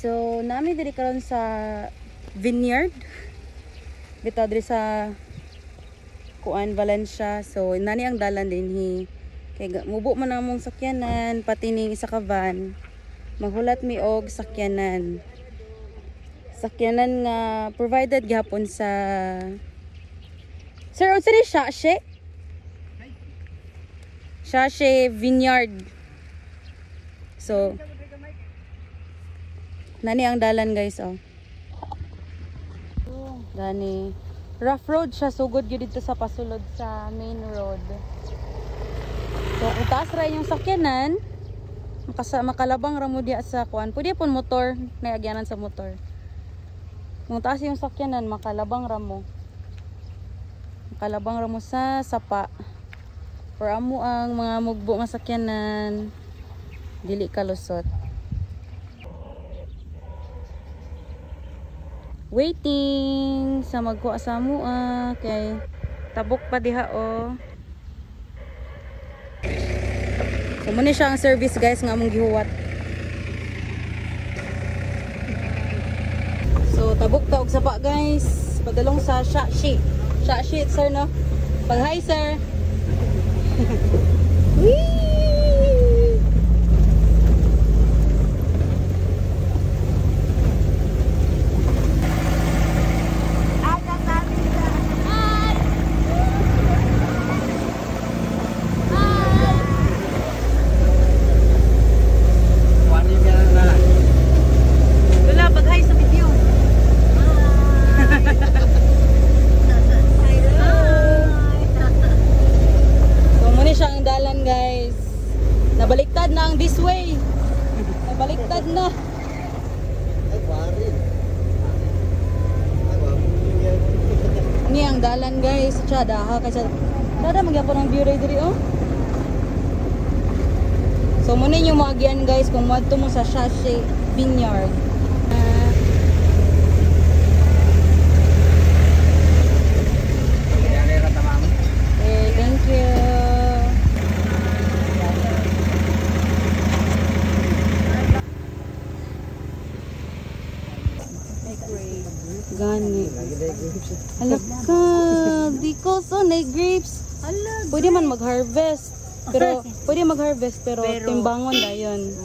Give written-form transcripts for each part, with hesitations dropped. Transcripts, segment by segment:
So, nami diri karon sa vineyard. Bitaw diri sa Kuan, Valencia. So, nani ang dalan din hi. Kay mubo man namong sakyanan, pati ning isa ka van. Maghulat mi og sakyanan. Sakyanan nga provided gihapon sa Sir, unsa ni Shashe Vineyard. So, nani ang dalan guys, oh. Dani. Rough road siya, sugod gyud dito sa pasulod sa main road. So, kung taas ra yung sakyanan, makalabang ra mo diya sa kuan. Pwede pon motor, naagyanan sa motor. Kung taas yung sakyanan, makalabang ra mo. Makalabang ra mo sa sapa. Or amo ang mga mugbo nga sakyanan, dili kalusot. Waiting sa magkuha sa mua kay tabok pa diha oh. So muna siya ang service guys nga among gihuwat. So tabok ta og sapa guys, padalong sa Shashi sir no. Pag hi sir. Guys, nabaliktad na ang this way. Nabaliktad na. Ini ang dalan guys. Tsada ha kasi dada magyapon ang view diri oh. So muna yung magian guys kung madto mo sa Shashe Vineyard. Okay, thank you. Gani. Hala ka, di ko so na grapes. Pwede man mag-harvest. Pero timbangon dayon.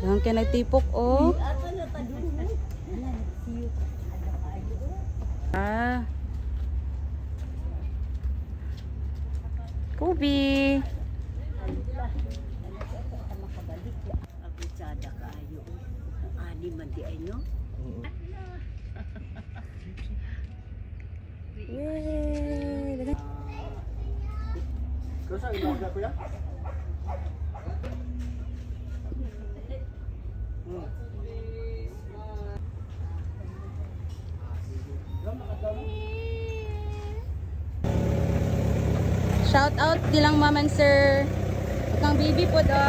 Lang kay nagtipok oh. Ah. Kobe. Di man di ay no? Yay! Kasa ilaga ko ya? Shout out kilang mom and sir. Kang baby po do.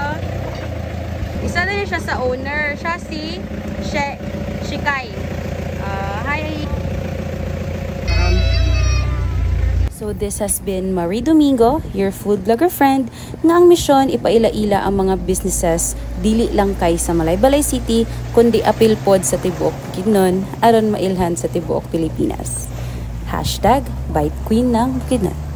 Isa na siya sa owner. Siya si Shikai. Hi! So this has been Marie Domingo, your food vlogger friend, na ang misyon ipaila-ila ang mga businesses dili lang kay sa Malaybalay City, kundi apil pod sa tibuok Bukidnon, aron mailhan sa tibuok Pilipinas. #BiteQueen ng Bukidnon.